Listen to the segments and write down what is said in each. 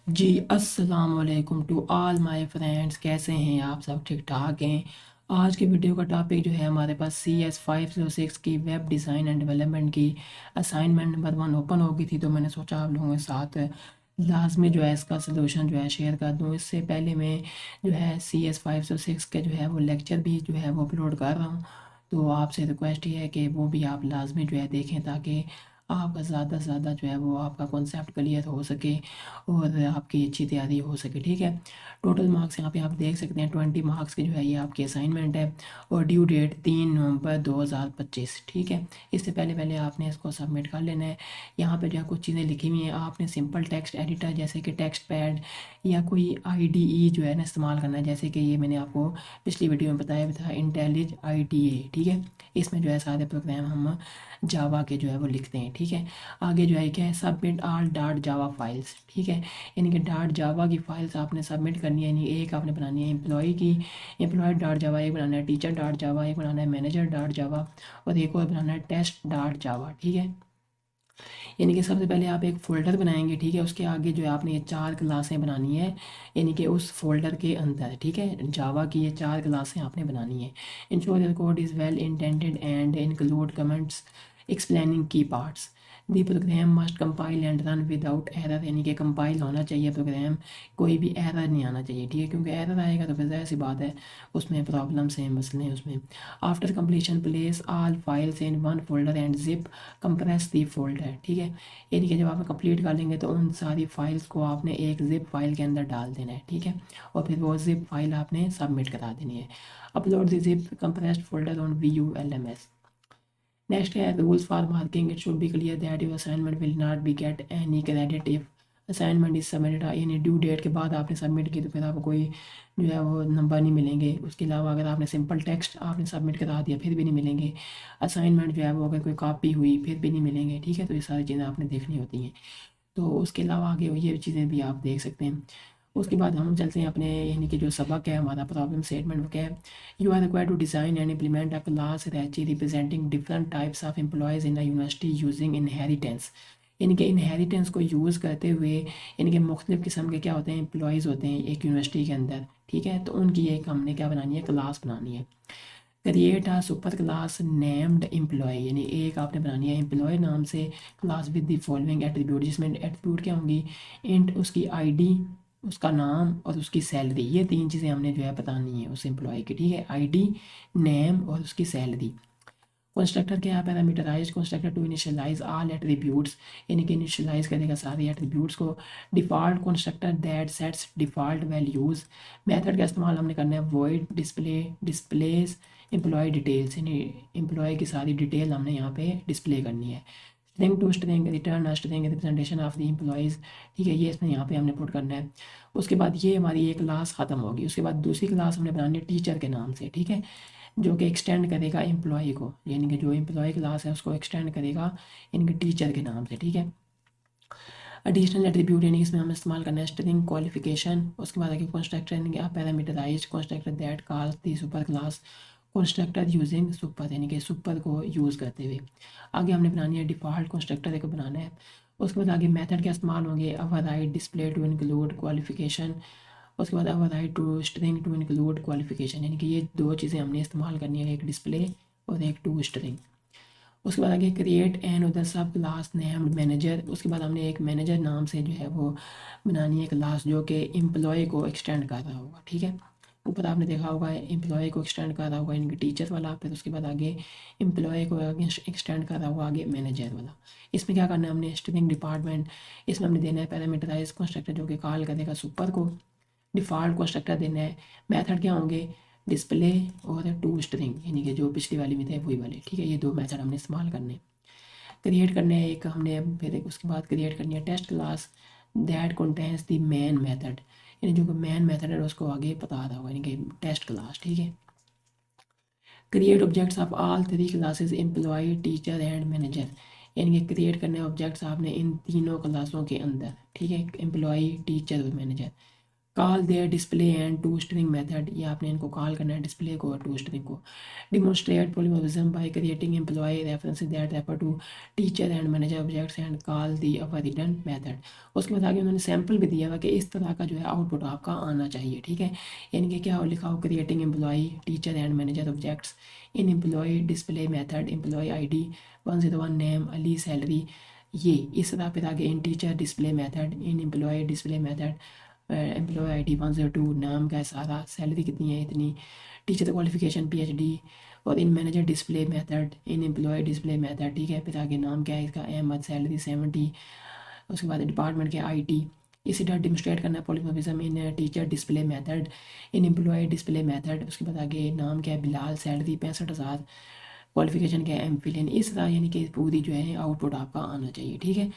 जी अस्सलाम वालेकुम to all my friends. कैसे हैं आप? सब ठीक ठाक हैं। आज की वीडियो का टॉपिक जो है हमारे पास CS506 की वेब डिज़ाइन एंड डेवलपमेंट की असाइनमेंट नंबर 1 ओपन हो गई थी, तो मैंने सोचा आप लोगों के साथ लाजमी जो है इसका सलूशन जो है शेयर कर दूं। इससे पहले मैं जो है CS506 के जो है वो लेक्चर भी जो है वो अपलोड कर रहा हूँ, तो आपसे रिक्वेस्ट ये है कि वो भी आप लाजमी जो है देखें, ताकि आपका ज़्यादा से ज़्यादा जो है वो आपका कॉन्सेप्ट क्लियर हो सके और आपकी अच्छी तैयारी हो सके। ठीक है, टोटल मार्क्स यहाँ पे आप देख सकते हैं 20 मार्क्स की जो है ये आपकी असाइनमेंट है और ड्यू डेट 3 नवंबर 2025। ठीक है, इससे पहले पहले आपने इसको सबमिट कर लेना है। यहाँ पे जो है कुछ चीज़ें लिखी हुई हैं, आपने सिंपल टेक्स्ट एडिटर जैसे कि टेक्स्ट पैड या कोई IDE जो है ना इस्तेमाल करना है, जैसे कि ये मैंने आपको पिछली वीडियो में बताया भी था, इंटेलिज IDA। ठीक है, इसमें जो है सारे प्रोग्राम हम जावा के जो है वो लिखते हैं। ठीक है, आगे जो है क्या है, सबमिट ऑल डॉट जावा फाइल्स। ठीक है, यानी कि डॉट जावा की फाइल्स आपने सबमिट करनी है। यानी एक आपने बनानी है एम्प्लॉय की, एम्प्लॉय डॉट जावा, एक बनाना है टीचर डॉट जावा, एक बनाना है मैनेजर डॉट जावा और एक और बनाना है टेस्ट डॉट जावा। ठीक है, यानी कि सबसे पहले आप एक फ़ोल्डर बनाएंगे। ठीक है, उसके आगे जो है आपने ये 4 क्लासें बनानी है, यानी कि उस फोल्डर के अंदर। ठीक है, जावा की ये 4 क्लासें आपने बनानी है। Ensure your code is well intended and include comments explaining key parts. The program must compile and run without error, यानी कि कंपाइल होना चाहिए प्रोग्राम, कोई भी एरर नहीं आना चाहिए। ठीक है, क्योंकि एरर आएगा तो फिर ज़ाहिर सी बात है उसमें प्रॉब्लम्स हैं, मसले हैं उसमें। After completion place all files in one folder and zip compress the folder. ठीक है, यानी कि जब आप कंप्लीट कर लेंगे तो उन सारी फाइल्स को आपने एक जिप फाइल के अंदर डाल देना है। ठीक है, और फिर वो जिप फाइल आपने सबमिट करा देनी है। Upload the zip compressed folder on VULMS। Next है rules for marking. It should be clear that your assignment will not be get any credit if assignment is submitted, यानी due date के बाद आपने submit की तो फिर आपको कोई जो है वो नंबर नहीं मिलेंगे। उसके अलावा अगर आपने सिंपल टेक्स्ट आपने सबमिट करा दिया फिर भी नहीं मिलेंगे। असाइनमेंट जो है वो अगर कोई कॉपी हुई फिर भी नहीं मिलेंगे। ठीक है, तो ये सारी चीज़ें आपने देखनी होती हैं। तो उसके अलावा आगे ये चीज़ें भी आप देख सकते हैं। उसके बाद हम चलते हैं अपने यानी कि जो सबक है हमारा प्रॉब्लम स्टेटमेंट वो क्या है। You are required to design and implement a class hierarchy representing different types of employees in a university using inheritance. यानी कि इनहेरिटेंस को यूज़ करते हुए, यानी कि मुख्तलिफ़ किस्म के क्या होते हैं, एम्प्लॉयज़ होते हैं एक यूनिवर्सिटी के अंदर। ठीक है, तो उनकी एक हमने क्या बनानी है, क्लास बनानी है। Create a super class named employee, यानी एक आपने बनानी है एम्प्लॉय नाम से class with the following attribute, जिसमें एट्रीब्यूट क्या होंगी, इंट उसकी ID, उसका नाम और उसकी सैलरी। ये 3 चीज़ें हमने जो है बतानी है उस एम्प्लॉय की। ठीक है, ID, नेम और उसकी सैलरी। कंस्ट्रक्टर क्या है, parameterize constructor to initialize all attributes, यानी कि इनिशियलाइज करेगा सारे एट्रीब्यूट्स को। Default constructor that sets default values. Method का इस्तेमाल हमने करना है void display displays employee details, यानी एम्प्लॉय की सारी डिटेल हमने यहाँ पे डिस्प्ले करनी है। String to string return string representation of the employees. ठीक है, ये इसमें यहाँ पे हमने पुट करना है। उसके बाद ये हमारी एक क्लास ख़त्म होगी। उसके बाद दूसरी क्लास हमने बनानी है टीचर के नाम से। ठीक है, जो कि एक्सटेंड करेगा एम्प्लॉय को, यानी कि जो एम्प्लॉय क्लास है उसको एक्सटेंड करेगा इनके टीचर के नाम से। ठीक है, एडिशनल एट्रीब्यूट यानी इसमें हम इस्तेमाल करना है स्ट्रिंग क्वालिफिकेशन। उसके बाद आगे कंस्ट्रक्टर यानी कि parameterized constructor that calls the super class constructor using super, यानी कि सुपर को यूज़ करते हुए। आगे हमने बनानी है डिफ़ॉल्ट कंस्ट्रक्टर को बनाना है। उसके बाद आगे मेथड के इस्तेमाल होंगे override display to include qualification. उसके बाद override to string to include qualification, यानी कि ये 2 चीज़ें हमने इस्तेमाल करनी है, एक डिस्प्ले और एक टू स्ट्रिंग। उसके बाद आगे क्रिएट एन उधर सब क्लास नेम्ड मैनेजर। उसके बाद हमने एक मैनेजर नाम से जो है वो बनानी है क्लास, जो कि एम्प्लॉय को एक्सटेंड कर रहा होगा। ठीक है, ऊपर आपने देखा होगा एम्प्लॉय को एक्सटेंड कर रहा होगा इनके टीचर वाला, फिर उसके बाद आगे एम्प्लॉय को आगे एक्सटेंड कर रहा होगा आगे मैनेजर वाला। इसमें क्या करना है हमने, स्ट्रिंग डिपार्टमेंट, इसमें हमने देना है पैरामीटराइज कंस्ट्रक्टर जो कि कॉल करेगा सुपर को। डिफ़ॉल्ट कंस्ट्रक्टर देना है। मेथड क्या होंगे, डिस्प्ले और टू स्ट्रिंग, यानी कि जो पिछली वाली में थे वही वाले। ठीक है, ये 2 मेथड हमने इस्तेमाल करने। क्रिएट करने हैं एक हमने, फिर उसके बाद क्रिएट करनी है test class that contains the main method, यानी जो मेन मेथड है उसको आगे बता रहा होगा, यानी कि टेस्ट क्लास। ठीक है, create objects of all 3 classes employee teacher and manager, यानी कि क्रिएट करने ऑब्जेक्ट्स आपने इन तीनों क्लासों के अंदर। ठीक है, एम्प्लॉय टीचर और manager. Call their display and to string method, ये आपने इनको कॉल करना है डिस्प्ले को और टू स्ट्रिंग को। Demonstrate polymorphism by creating employee references that refer to teacher and manager objects and call the overridden method. उसके बाद आगे उन्होंने सैम्पल भी दिया हुआ कि इस तरह का जो है आउटपुट आपका आना चाहिए, ठीक है। यानी कि क्या लिखा हो, creating employee teacher and manager objects in employee display method employee ID 101 name Ali salary, ये इस तरह फिर आगे in teacher display method in employee display method employee ID 102 नाम का है सारा, सैलरी कितनी है इतनी, टीचर क्वालिफिकेशन PhD, और in manager display method in employee display method, ठीक है। फिर आगे नाम क्या है इसका, अहमद, सैलरी 70, उसके बाद डिपार्टमेंट के IT। इसी तरह डिमोस्ट्रेट करना है polymorphism in teacher display method in employee display method. उसके बाद आगे नाम क्या है, बिलाल, सैलरी 65,000, क्वालिफिकेशन क्या है MPhil। इस तरह यानी कि पूरी जो है आउटपुट आपका आना चाहिए, ठीक है।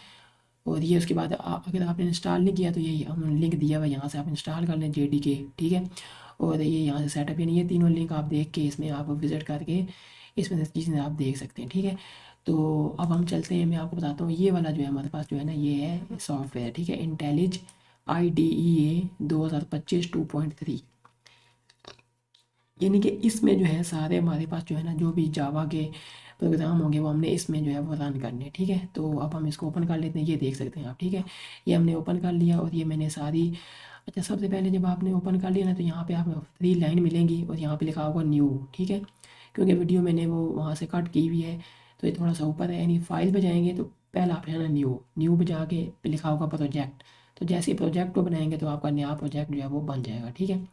और ये उसके बाद अगर आपने इंस्टॉल नहीं किया तो ये हमने लिंक दिया हुआ है, यहाँ से आप इंस्टॉल कर लें JDK, ठीक है। और ये यहाँ से सेटअप, यानी ये तीनों लिंक आप देख के इसमें आप विज़िट करके इसमें से चीज़ें आप देख सकते हैं, ठीक है। तो अब हम चलते हैं, मैं आपको बताता हूँ ये वाला जो है हमारे पास जो है ना, ये है सॉफ्टवेयर, ठीक है, इंटेलिज IDEA 2025 2.3। यानी कि इसमें जो है सारे हमारे पास जो है ना, जो भी जावा के प्रोग्राम होंगे वो हमने इसमें जो है वो रन करने, ठीक है। तो अब हम इसको ओपन कर लेते हैं, ये देख सकते हैं आप, ठीक है। ये हमने ओपन कर लिया और ये मैंने सारी, अच्छा सबसे पहले जब आपने ओपन कर लिया ना तो यहाँ पे आपको 3 लाइन मिलेंगी और यहाँ पे लिखा होगा न्यू, ठीक है। क्योंकि वीडियो मैंने वो वहाँ से कट की हुई है तो ये थोड़ा सा ऊपर है, यानी फाइल पे जाएंगे तो पहला ऑप्शन है न्यू, न्यू पे जाके लिखा होगा प्रोजेक्ट। तो जैसे ही प्रोजेक्ट को बनाएंगे तो आपका नया प्रोजेक्ट जो है वो बन जाएगा, ठीक है।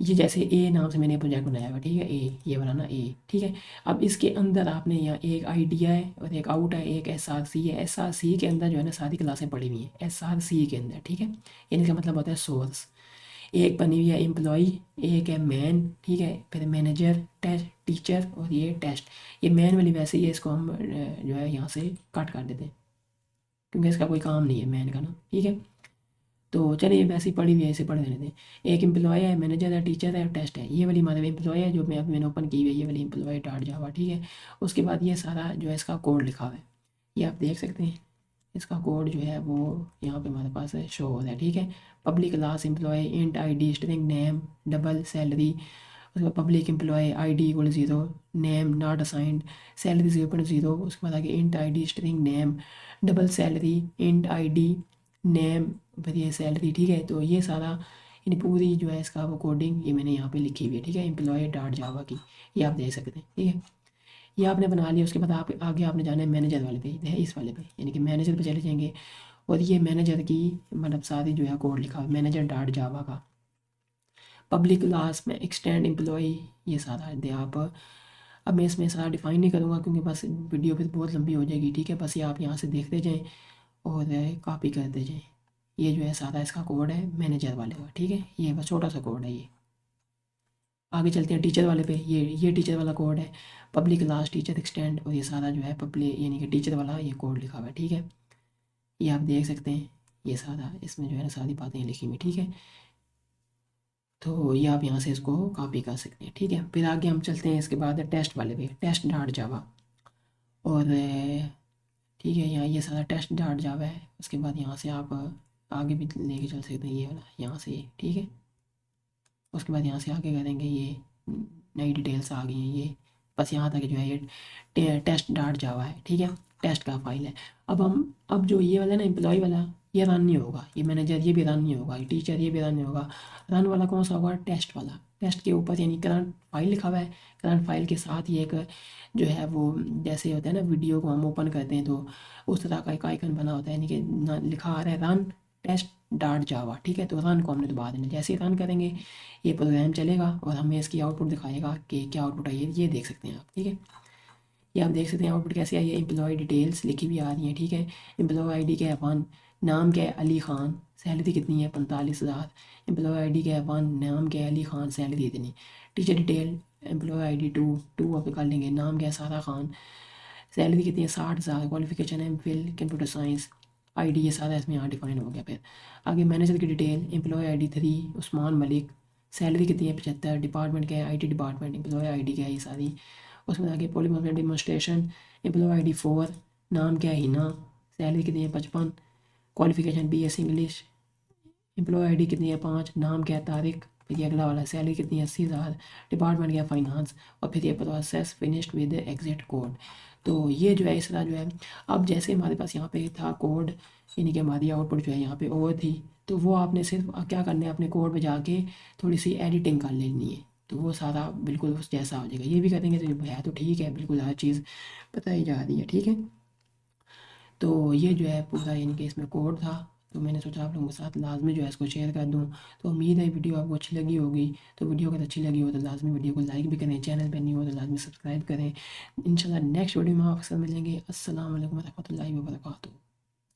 ये जैसे ए नाम से मैंने प्रोजेक्ट बनाया हुआ, ठीक है, ये वाला ना ए, ठीक है। अब इसके अंदर आपने यहाँ एक आइडिया है और एक आउट है, एक SRC है। SRC के अंदर जो है ना सारी क्लासें पड़ी हुई हैं SRC के अंदर, ठीक है। यानी इसका मतलब होता है सोर्स। एक बनी हुई है एम्प्लॉय, एक है मैन, ठीक है, फिर मैनेजर, टेस्ट, टीचर और ये टेस्ट। ये मैन वाली वैसे ही है, इसको हम जो है यहाँ से कट कर देते हैं क्योंकि इसका कोई काम नहीं है मैन का ना, ठीक है। तो चलिए वैसे ही पढ़ी हुई है, इसे पढ़ लेते हैं। एक एम्प्लॉय है, मैनेजर है, टीचर है और टेस्ट है। ये वाली हमारे एम्प्लॉय है जो मैंने ओपन की हुई है, ये वाली एम्प्लॉय डॉट जावा, ठीक है। उसके बाद ये सारा जो है इसका कोड लिखा हुआ है, ये आप देख सकते हैं। इसका कोड जो है वो यहाँ पे हमारे पास है, शो हो रहा है, ठीक है। Public class employee int ID string name double salary, उसके बाद public employee ID equal 0 name not assigned salary 0.0। उसके बाद आगे int ID string name double salary int ID name फिर ये सैलरी, ठीक है। तो ये सारा यानी पूरी जो है इसका वो कोडिंग ये मैंने यहाँ पे लिखी हुई है, ठीक है, एम्प्लॉय डॉट जावा की, ये आप देख सकते हैं, ठीक है। ये आपने बना लिया। उसके बाद आप आगे आपने जाना है मैनेजर वाले पे, है इस वाले पे, यानी कि मैनेजर पे चले जाएंगे और ये मैनेजर की मतलब सारी जो है कोड लिखा हुआ है मैनेजर डॉट जावा का। पब्लिक क्लास में एक्सटेंड एम्प्लॉय, ये सारा दे आप। अब मैं इसमें सारा डिफाइन नहीं करूँगा क्योंकि बस वीडियो फिर बहुत लंबी हो जाएगी, ठीक है। बस ये आप यहाँ से देखते जाएँ और कॉपी करते जाएँ। ये जो है सारा इसका कोड है मैनेजर वाले का, ठीक है। ये बस छोटा सा कोड है ये। आगे चलते हैं टीचर वाले पे, ये टीचर वाला कोड है पब्लिक क्लास टीचर एक्सटेंड, और ये सारा जो है पब्लिक यानी कि टीचर वाला ये कोड लिखा हुआ है, ठीक है। ये आप देख सकते हैं, ये सारा इसमें जो है ना सारी बातें लिखी हुई, ठीक है। तो ये आप यहाँ से इसको कॉपी कर सकते हैं, ठीक है। फिर आगे हम चलते हैं इसके बाद टेस्ट वाले पे, टेस्ट डॉट जावा। और ठीक है, यहाँ ये सारा टेस्ट डॉट जावा है। उसके बाद यहाँ से आप आगे भी लेके चल सकते हैं, ये वाला यहाँ से, ठीक है। उसके बाद यहाँ से आगे करेंगे, ये नई डिटेल्स आ गई हैं ये, बस यहाँ तक जो है ये टेस्ट डॉट जावा है, ठीक है, टेस्ट का फाइल है। अब जो ये वाला ना एम्प्लॉय वाला ये रन नहीं होगा, ये मैनेजर ये भी रन नहीं होगा, ये टीचर ये भी रन नहीं होगा। रन वाला कौन सा होगा, टेस्ट वाला। टेस्ट के ऊपर यानी करंट फाइल लिखा हुआ है, करंट फाइल के साथ ही एक जो है वो जैसे होता है ना वीडियो को हम ओपन करते हैं तो उस तरह का एक आइकन बना होता है, यानी कि लिखा आ रहा है रन टेस्ट डॉट जावा, ठीक है। तो रन को हमने दबा देना, जैसे ही रन करेंगे ये प्रोग्राम चलेगा और हमें इसकी आउटपुट दिखाएगा कि क्या आउटपुट आई है, ये देख सकते हैं आप, ठीक है। ये आप देख सकते हैं आउटपुट कैसे आई है, एम्प्लॉय डिटेल्स लिखी हुई आ रही है, ठीक है। एम्प्लॉय ID क्या है 1, नाम क्या है अली खान, सैलरी कितनी है 45,000। एम्प्लॉय ID क्या है 1, नाम क्या है अली खान, सैलरी इतनी। टीचर डिटेल एम्प्लॉय ID 2 आप कर लेंगे, नाम क्या है सारा खान, सैलरी कितनी है 60,000, qualification MPhil computer science, ID ये सारा इसमें यहाँ डिफाइन हो गया। फिर आगे मैनेजर की detail employee ID 3 Usman Malik, salary कितनी है 75, डिपार्टमेंट क्या है IT डिपार्टमेंट, एम्प्लॉय ID क्या है ये सारी। उसमें आगे पॉलीमॉर्फिक डेमोन्स्ट्रेशन एम्प्लॉय ID 4, नाम क्या है हिना, सैलरी कितनी है 55, qualification BS English, employee ID कितनी है 5, नाम क्या है तारिक, फिर ये अगला वाला सैलरी कितनी है 80,000, डिपार्टमेंट क्या फाइनेंस, और फिर ये process finished with exit code. तो ये जो है इस तरह जो है। अब जैसे हमारे पास यहाँ पे था कोड, यानी कि हमारी आउटपुट जो है यहाँ पे ओवर थी, तो वो आपने सिर्फ क्या करना है, अपने कोड में जाके थोड़ी सी एडिटिंग कर लेनी है, तो वो सारा बिल्कुल उस जैसा हो जाएगा। ये भी करेंगे तो है तो ठीक है, बिल्कुल हर चीज़ बताई जा रही है, ठीक है। तो ये जो है पूरा यानी कि इसमें कोड था, तो मैंने सोचा आप लोगों के साथ लाजमी जो है इसको शेयर कर दूं। तो उम्मीद है वीडियो आपको अच्छी लगी होगी। तो वीडियो अगर अच्छी लगी हो तो लाजमी वीडियो को लाइक भी करें, चैनल पर नहीं हो तो लाजमी सब्सक्राइब करें। इंशाल्लाह नेक्स्ट वीडियो में आपसे मिलेंगे। अस्सलाम वालेकुम रहमतुल्लाहि व बरकातुहू।